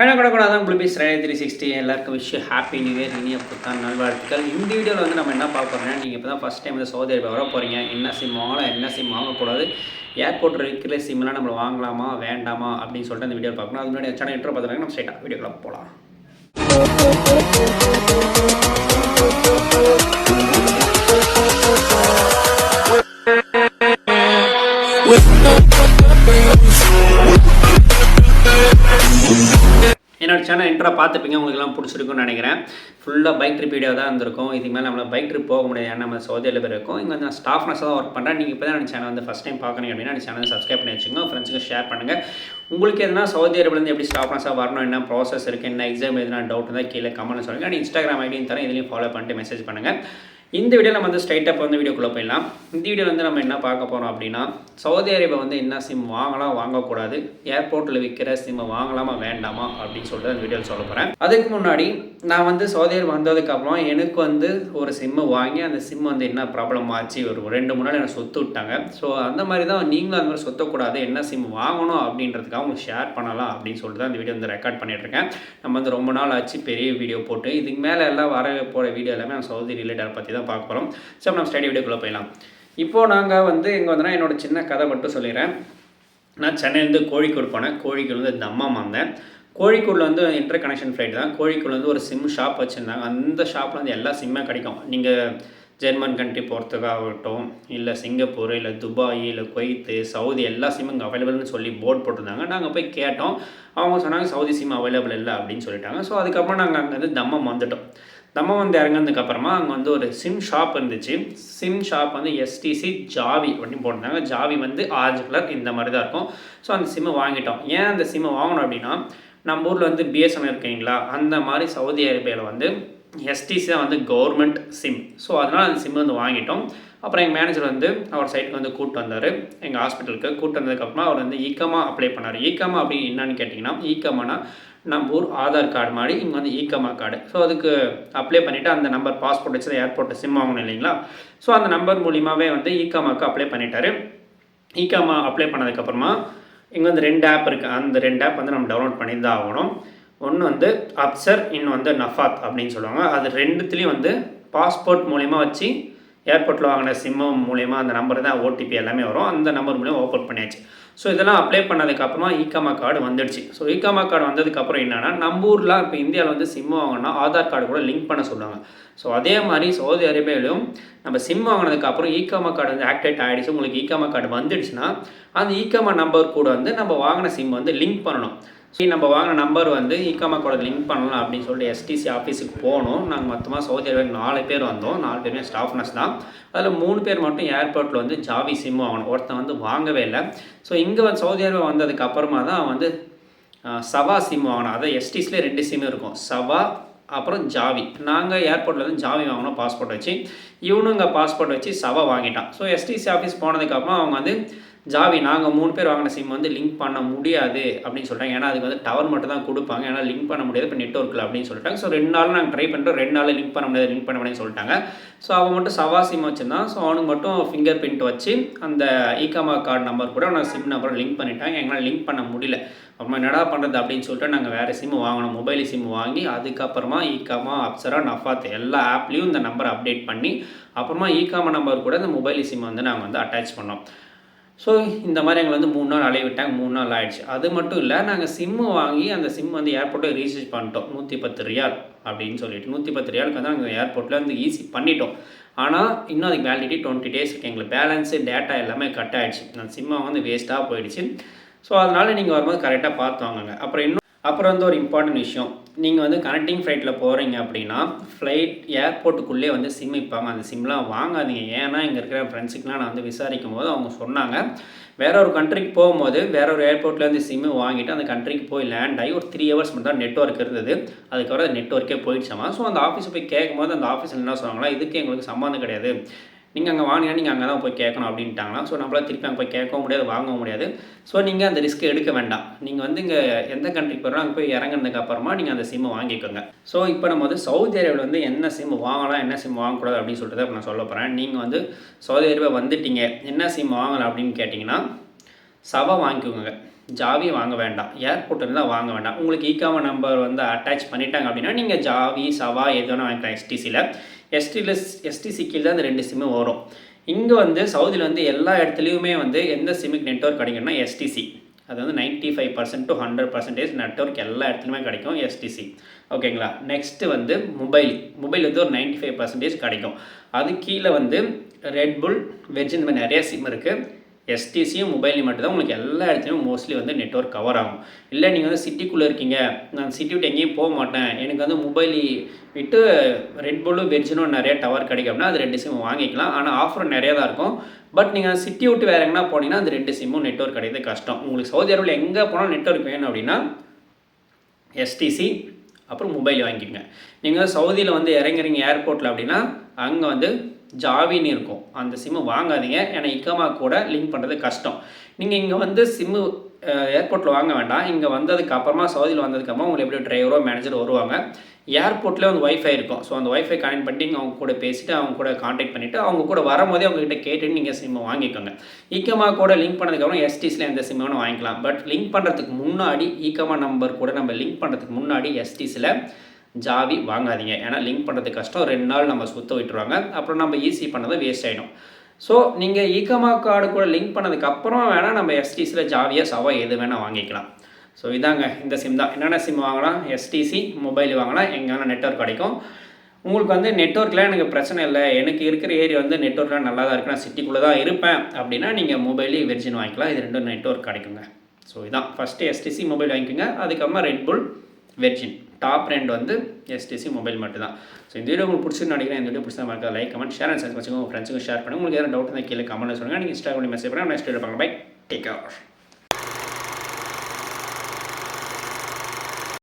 Hello கடக்கூடாதான் குளிபீஸ் 360 எல்லாருக்கும் happy new year இனிய புத்தாண்டு நல்வாழ்த்துக்கள். இந்த வீடியோவில் வந்து நம்ம என்ன பார்க்க போகிறோம்னா, நீங்கள் இப்போ தான் ஃபஸ்ட் டைம் வந்து சவுதி அரேபியா வர போகிறீங்க. என்ன சிம் வாங்கலாம், என்ன சிம் வாங்கக்கூடாது, ஏர்போர்ட்டில் இருக்கிற சிம்லாம் நம்ம வாங்கலாமா வேண்டாமா அப்படின்னு சொல்லிட்டு அந்த வீடியோ பார்க்கணும். அது முன்னாடி சேனல் இன்ட்ரோ பார்த்துருங்க, நம்ம ஸ்ட்ரைட்டாக வீடியோக்குள்ள போகலாம். என்னோட சேனல் இன்ட்ரோ பார்த்துப்பீங்க, உங்களுக்குலாம் பிடிச்சிருக்குன்னு நினைக்கிறேன். ஃபுல்லாக பைக் ட்ரிப் வீடியோ தான் இருந்திருக்கும். இதுக்கு மேலே நம்மளால் பைக் ட்ரிப் போக முடியாது, ஏன்னா நம்ம சவுதி அரேபியா இருக்கும். இங்கே வந்து நான் ஸ்டாஃப் நர்ஸாக தான் ஒர்க் பண்ணுறேன். நீங்கள் இப்போ தான் என் சேனல் வந்து ஃபஸ்ட் டைம் பார்க்குறீங்க அப்படின்னா என் சேனல் சப்ஸ்கிரைப் பண்ணி வச்சுங்க, ஃப்ரெண்ட்ஸுக்கு ஷேர் பண்ணுங்கள். உங்களுக்கு எதுனா சவுதி அரேபியாலேருந்து எப்படி ஸ்டாஃப் நர்ஸாக வரணும், என்ன ப்ராசஸ் இருக்குது, என்ன எக்ஸாம் எதுனா டவுட் இருந்தால் கீழே கமெண்ட் சொல்லுங்கள். நான் இன்ஸ்டாகிராம் ஐடியும் தரேன், இதுலேயும் ஃபாலோ பண்ணிட்டு மெசேஜ் பண்ணுங்கள். இந்த வீடியோ நம்ம வந்து ஸ்ட்ரைட்டாக வந்து வீடியோக்குள்ளே போயிடலாம். இந்த வீடியோவில் வந்து நம்ம என்ன பார்க்க போகிறோம் அப்படின்னா, சவுதி அரேபியா வந்து என்ன சிம் வாங்கலாம் வாங்கக்கூடாது, ஏர்போர்ட்டில் விற்கிற சிம்மை வாங்கலாமா வேண்டாமா அப்படின்னு சொல்லிட்டு அந்த வீடியோவில் சொல்ல போகிறேன். அதுக்கு முன்னாடி நான் வந்து சவுதி அரேபியா வந்ததுக்கப்புறம் எனக்கு வந்து ஒரு சிம்மு வாங்கி அந்த சிம் வந்து என்ன ப்ராப்ளம் ஆச்சு, ஒரு 2 நாள் எனக்கு சொத்து விட்டாங்க. ஸோ அந்த மாதிரி தான் நீங்களும் அந்த மாதிரி சொத்தக்கூடாது, என்ன சிம் வாங்கணும் அப்படின்றதுக்காக உங்களுக்கு ஷேர் பண்ணலாம் அப்படின்னு சொல்லிட்டு தான் இந்த வீடியோ வந்து ரெக்கார்ட் பண்ணிட்டுருக்கேன். நம்ம வந்து ரொம்ப நாள் ஆச்சு பெரிய வீடியோ போட்டு. இதுக்கு மேலே எல்லாம் வர போகிற வீடியோ எல்லாமே நான் சவுதி ரிலேட்டட் பற்றி தான் பார்க்க போகிறோம். ஸோ நம்ம ஸ்டடி வீடியோக்குள்ளே போயிடலாம். இப்போது நாங்கள் வந்து இங்கே வந்தோன்னா என்னோட சின்ன கதை மட்டும் சொல்லிடுறேன். நான் சென்னையிலேருந்து கோழிக்கோடு போனேன். கோழிக்கோடு வந்து தம்மாம் வந்தேன். கோழிக்கோடில் வந்து இன்டர் கனெக்ஷன் ஃப்ளைட் தான். கோழிக்கோடு வந்து ஒரு சிம் ஷாப் வச்சுருந்தாங்க. அந்த ஷாப்பில் வந்து எல்லா சிம்மே கிடைக்கும். நீங்கள் ஜெர்மன் கண்ட்ரி போகிறதுக்காகட்டும், இல்லை சிங்கப்பூர், இல்லை துபாய், இல்லை குவைத்து, சவுதி எல்லா சிம்மும் இங்கே அவைலபிள்னு சொல்லி போர்டு போட்டிருந்தாங்க. நாங்கள் போய் கேட்டோம். அவங்க சொன்னாங்க சவுதி சிம் அவைலபிள் இல்லை அப்படின்னு சொல்லிட்டாங்க. ஸோ அதுக்கப்புறம் நாங்கள் அங்கே வந்து தம்மம் வந்துட்டோம். தம்மம் வந்து இறங்கினதுக்கப்புறமா அங்கே வந்து ஒரு சிம் ஷாப் இருந்துச்சு. சிம் ஷாப் வந்து எஸ்டிசி ஜாவி அப்படின்னு போட்டிருந்தாங்க. ஜாவி வந்து ஆரஞ்சு கலர் இந்த மாதிரி தான் இருக்கும். ஸோ அந்த சிம்மை வாங்கிட்டோம். ஏன் அந்த சிம்மை வாங்கணும் அப்படின்னா, நம்ம ஊரில் வந்து பிஎஸ்என்எல் இருக்கீங்களா, அந்த மாதிரி சவுதி அரேபியாவில் வந்து எஸ்டிசி தான் வந்து கவர்மெண்ட் சிம். ஸோ அதனால் அந்த சிம் வந்து வாங்கிட்டோம். அப்புறம் எங்கள் மேனேஜர் வந்து அவர் சைட்டுக்கு வந்து கூப்பிட்டு வந்தார், எங்கள் ஹாஸ்பிட்டலுக்கு கூப்பிட்டு வந்ததுக்கப்புறமா அவர் வந்து ஈக்கமா அப்ளை பண்ணார். ஈக்கமா அப்படி என்னன்னு கேட்டிங்கன்னா, ஈக்கமானா நம்ம ஊர் ஆதார் கார்டு மாதிரி இங்கே வந்து ஈக்கமா கார்டு. ஸோ அதுக்கு அப்ளை பண்ணிவிட்டு அந்த நம்பர் பாஸ்போர்ட் வச்சு தான் ஏர்போர்ட்டில் சிம் வாங்கணும் இல்லைங்களா. ஸோ அந்த நம்பர் மூலியமாகவே வந்து ஈக்கமாவுக்கு அப்ளை பண்ணிட்டார். ஈக்கமா அப்ளை பண்ணதுக்கப்புறமா இங்கே வந்து 2 ஆப் இருக்குது. அந்த 2 ஆப் வந்து நம்ம டவுன்லோட் பண்ணி தான் ஆகணும். ஒன்று வந்து அப்சர், இன்னும் வந்து நஃபாத் அப்படின்னு சொல்லுவாங்க. அது 2த்துலேயும் வந்து பாஸ்போர்ட் மூலிமா வச்சு ஏர்போர்ட்டில் வாங்கின சிம்மு மூலிமா அந்த நம்பர் தான் ஓடிபி எல்லாமே வரும். அந்த நம்பர் மூலிமா ஓப்பன் பண்ணியாச்சு. ஸோ இதெல்லாம் அப்ளை பண்ணதுக்கப்புறமா ஈக்கமா கார்டு வந்துடுச்சு. ஸோ ஈக்கமா கார்டு வந்ததுக்கப்புறம் என்னென்னா, நம்ம ஊரில் இப்போ இந்தியாவில் வந்து சிம் வாங்கினா ஆதார் கார்டு கூட லிங்க் பண்ண சொல்லுவாங்க. ஸோ அதே மாதிரி சவுதி அரேபியாவிலும் நம்ம சிம் வாங்கினதுக்கப்புறம் ஈக்கமா கார்டு வந்து ஆக்டிவேட் ஆகிடுச்சு. உங்களுக்கு ஈக்கமா கார்டு வந்துடுச்சுன்னா அந்த ஈக்கமா நம்பர் கூட வந்து நம்ம வாங்கின சிம் வந்து லிங்க் பண்ணணும். சரி, நம்ம வாங்கின நம்பர் வந்து ஈக்கமா கூட லிங்க் பண்ணலாம் அப்படின்னு சொல்லிட்டு எஸ்டிசி ஆஃபீஸுக்கு போனோம். நாங்கள் மொத்தமாக சவுதி அரேபியா 4 பேர் வந்தோம். 4 பேருமே ஸ்டாஃப் நர்ஸ் தான். அதில் 3 பேர் மட்டும் ஏர்போர்ட்டில் வந்து ஜாவி சிம் வாங்கணும். ஒருத்தன் வந்து வாங்கவே இல்லை. ஸோ இங்கே வந்து சவுதி அரேபியா வந்ததுக்கு அப்புறமா தான் வந்து சவா சிம் வாங்கணும். அதாவது எஸ்டிஸில் 2 சிம் இருக்கும், சவா அப்புறம் ஜாவி. நாங்கள் ஏர்போர்ட்டில் வந்து ஜாவி வாங்கினோம் பாஸ்போர்ட் வச்சு. இவனும் இங்கே பாஸ்போர்ட் வச்சு சவா வாங்கிட்டான். ஸோ எஸ்டிசி ஆஃபீஸ் போனதுக்கப்புறம் அவங்க வந்து ஜாவி நாங்கள் 3 பேர் வாங்கின சிம் வந்து லிங்க் பண்ண முடியாது அப்படின்னு சொல்லிட்டாங்க. ஏன்னா அதுக்கு வந்து டவர் மட்டும் தான் கொடுப்பாங்க, ஏன்னா லிங்க் பண்ண முடியாது, இப்போ நெட்ஒர்க்கில் அப்படின்னு சொல்லிட்டாங்க. ஸோ 2 நாள் நாங்கள் ட்ரை பண்ணிட்டோம். 2 நாள் லிங்க் பண்ண முடியாதுன்னு சொல்லிட்டாங்க. ஸோ அவன் மட்டும் சவா சிம் வச்சுருந்தான். ஸோ அவனுக்கு மட்டும் ஃபிங்கர் பிரிண்ட் வச்சு அந்த ஈக்கமா கார்டு நம்பர் கூட அவனை சிம் நம்பரை லிங்க் பண்ணிட்டாங்க. எங்களால் லிங்க் பண்ண முடியல. அப்புறமா என்னடா பண்ணுறது அப்படின்னு சொல்லிட்டு நாங்கள் வேறு சிம் வாங்கினோம். மொபைல் சிம் வாங்கி அதுக்கப்புறமா ஈக்கமா, அப்சரா, நஃபாத் எல்லா ஆப்லேயும் இந்த நம்பரை அப்டேட் பண்ணி அப்புறமா ஈக்கமா நம்பர் கூட இந்த மொபைல் சிம் வந்து நாங்கள் வந்து அட்டாச் பண்ணோம். ஸோ இந்த மாதிரி எங்களை வந்து 3 நாள் அலைய விட்டாங்க. 3 நாள் ஆகிடுச்சு. அது மட்டும் இல்லை, நாங்கள் சிம்மு வாங்கி அந்த சிம் வந்து ஏர்போர்ட்டில் ரீசார்ஜ் பண்ணிட்டோம். 110 ரியால் அப்படின்னு சொல்லிட்டு 110 ரியாலுக்கு வந்து நாங்கள் ஏர்போர்ட்டில் வந்து ஈஸி பண்ணிட்டோம். ஆனால் இன்னும் அதுக்கு வேலிடிட்டி 20 days இருக்குது. எங்களுக்கு பேலன்ஸு டேட்டா எல்லாமே கட் ஆகிடுச்சு. அந்த சிம்மை வந்து வேஸ்ட்டாக போயிடுச்சு. ஸோ அதனால் நீங்கள் வரும்போது கரெக்டாக பார்த்து வாங்குங்க. அப்புறம் வந்து ஒரு இம்பார்ட்டன்ட் விஷயம், நீங்கள் வந்து கனெக்டிங் ஃப்ளைட்டில் போகிறீங்க அப்படின்னா ஃப்ளைட் ஏர்போர்ட்டுக்குள்ளே வந்து சிம் விற்பாங்க. அந்த சிம்லாம் வாங்காதீங்க. ஏன்னா இங்கே இருக்கிற ஃப்ரெண்ட்ஸுக்குலாம் நான் வந்து விசாரிக்கும் போது அவங்க சொன்னாங்க, வேற ஒரு கண்ட்ரிக்கு போகும்போது வேற ஒரு ஏர்போர்ட்லேருந்து சிம்மு வாங்கிட்டு அந்த கண்ட்ரிக்கு போய் லேண்ட் ஆகி ஒரு 3 hours மட்டும் தான் நெட்ஒர்க் இருந்தது. அதுக்கப்புறம் அது நெட்ஒர்க்கே போயிடுச்சாமா. ஸோ அந்த ஆஃபீஸை போய் கேட்கும்போது அந்த ஆஃபீஸில் என்ன சொன்னாங்களா, இதுக்கு எங்களுக்கு சம்மந்தம் கிடையாது, நீங்கள் அங்கே வாங்கினா நீங்கள் அங்கே தான் போய் கேட்கணும் அப்படின்ட்டாங்களாம். ஸோ நம்மளால் திருப்பி அங்கே போய் கேட்கவும் முடியாது, வாங்கவும் முடியாது. ஸோ நீங்கள் அந்த ரிஸ்க் எடுக்க வேண்டாம். நீங்கள் வந்து இங்கே எந்த கண்ட்ரிக்கு போகிறோம் அங்கே போய் இறங்கினதுக்கப்புறமா நீங்கள் அந்த சிம்மை வாங்கிக்கோங்க. ஸோ இப்போ நம்ம வந்து சவுதி அரேபியாவில் வந்து என்ன சிம் வாங்கலாம், என்ன சிம் வாங்கக்கூடாது அப்படின்னு சொல்லிட்டு தான் நான் சொல்ல போகிறேன். நீங்கள் வந்து சவுதி அரேபியா வந்துட்டீங்க, என்ன சிம் வாங்கலாம் அப்படின்னு கேட்டிங்கன்னா சவா வாங்கிக்கோங்க. ஜாவி வாங்க வேண்டாம். ஏர்போர்ட் இருந்தால் வாங்க வேண்டாம். உங்களுக்கு ஈகாமா நம்பர் வந்து அட்டாச் பண்ணிட்டாங்க அப்படின்னா நீங்கள் ஜாவி சவா எது வேணால் வாங்கிக்கலாம் எஸ்டிசியில். எஸ்டிசி கீழே தான் இந்த 2 சிம்மு வரும். இங்கே வந்து சவுதியில் வந்து எல்லா இடத்துலையுமே வந்து எந்த சிம்முக்கு நெட்வொர்க் கிடைக்கும்னா எஸ்டிசி. அது வந்து 95% to 100% நெட்வொர்க் எல்லா இடத்துலையுமே கிடைக்கும் எஸ்டிசி. ஓகேங்களா. நெக்ஸ்ட்டு வந்து மொபைல் வந்து ஒரு 95% கிடைக்கும். அது கீழே வந்து ரெட்புல், வெர்ஜின், இந்த மாதிரி நிறைய சிம் இருக்குது. எஸ்டிசியும் மொபைலையும் மட்டும்தான் உங்களுக்கு எல்லா இடத்துலையும் மோஸ்ட்லி வந்து நெட்வொர்க் கவர் ஆகும். இல்லை நீங்கள் வந்து சிட்டிக்குள்ளே இருக்கீங்க, நான் சிட்டி விட்டு எங்கேயும் போக மாட்டேன், எனக்கு வந்து மொபைல் விட்டு ரெட்புல்லும் வெர்ஜினும் நிறைய டவர் கிடைக்கும் அப்படின்னா அது 2 சிம் வாங்கிக்கலாம். ஆனால் ஆஃபர் நிறையா தான் இருக்கும். பட் நீங்கள் சிட்டி விட்டு வேறு எங்கன்னா போனீங்கன்னா அந்த 2 சிம்மும் நெட்வொர்க் கிடையாது கஷ்டம். உங்களுக்கு சவுதி அரேபியாவில் எங்கே போனால் நெட்வொர்க் வேணும் அப்படின்னா எஸ்டிசி அப்புறம் மொபைல் வாங்கிக்கோங்க. நீங்கள் சவுதியில் வந்து இறங்குறீங்க ஏர்போர்ட்டில் அப்படின்னா அங்கே வந்து ஜாவின்னு இருக்கும், அந்த சிம்மு வாங்காதீங்க. ஏன்னா இக்காமா கூட லிங்க் பண்ணுறது கஷ்டம். நீங்கள் இங்கே வந்து சிம்மு ஏர்போர்ட்டில் வாங்க வேண்டாம். இங்கே வந்ததுக்கு அப்புறமா சவுதியில் வந்ததுக்கப்புறமா உங்களுக்கு எப்படி டிரைவரோ மேனேஜரோ வருவாங்க. ஏர்போர்ட்லேயே வந்து ஒய்ஃபை இருக்கும். ஸோ அந்த ஒய்ஃபை கனெக்ட் பண்ணிட்டு நீங்கள் அவங்க கூட பேசிவிட்டு அவங்க கூட கான்டாக்ட் பண்ணிவிட்டு அவங்க கூட வரும்போதே அவங்ககிட்ட கேட்டுட்டு நீங்கள் சிம்மை வாங்கிக்கோங்க. ஈகமா கூட லிங்க் பண்ணதுக்கப்புறம் எஸ்டிசியில் எந்த சிம் வேணும் வாங்கிக்கலாம். பட் லிங்க் பண்ணுறதுக்கு முன்னாடி ஈகமா நம்பர் கூட நம்ம லிங்க் பண்ணுறதுக்கு முன்னாடி எஸ்டிசியில் ஜாவி வாங்காதீங்க. ஏன்னா லிங்க் பண்ணுறதுக்கு கஷ்டம். 2 நாள் நம்ம சுற்ற விட்டுருவாங்க. அப்புறம் நம்ம ஈஸி பண்ணது வேஸ்ட் ஆகிடும். ஸோ நீங்கள் ஈகமா கார்டு கூட லிங்க் பண்ணதுக்கப்புறம் வேணால் நம்ம எஸ்டிசியில் ஜாவியை சவா எது வேணால் வாங்கிக்கலாம். ஸோ இதாங்க இந்த சிம் தான். என்னென்ன சிம் வாங்கலாம், எஸ்டிசி மொபைல் வாங்கலாம், எங்கேனா நெட்வொர்க் கிடைக்கும். உங்களுக்கு வந்து நெட்வொர்க்கில் எனக்கு பிரச்சனை இல்லை, எனக்கு இருக்கிற ஏரியா வந்து நெட்வொர்க்லாம் நல்லா தான் இருக்குது, நான் சிட்டிக்குள்ளே தான் இருப்பேன் அப்படின்னா நீங்கள் மொபைலு வெர்ஜின் வாங்கிக்கலாம். இது 2 நெட்வொர்க் கிடைக்குங்க. ஸோ இதான் ஃபஸ்ட்டு எஸ்டிசி மொபைல் வாங்கிக்கோங்க. அதுக்கப்புறமா ரெட்புல், வெர்ஜின். டாப் 2 வந்து எஸ்டிசி மொபைல் மட்டும் தான். ஸோ இந்த வீடியோ உங்களுக்கு பிடிச்சிருந்து நினைக்கிறேன். இந்த வீடியோ பிடிச்சா மறக்காம like, comment, share and subscribe வச்சுக்கோங்க. உங்கள் ஃப்ரெண்ட்ஸுக்கும் ஷேர் பண்ணுங்கள். உங்களுக்கு எதாவது டவுட் இருந்தால் கீழே கமெண்ட்டில் சொல்லுங்கள். நீங்கள் இன்ஸ்டாகிராம் மெசேஜ் பண்ணுங்கள். நெக்ஸ்ட் வீடியோ பார்க்கலாம். Bye, take care.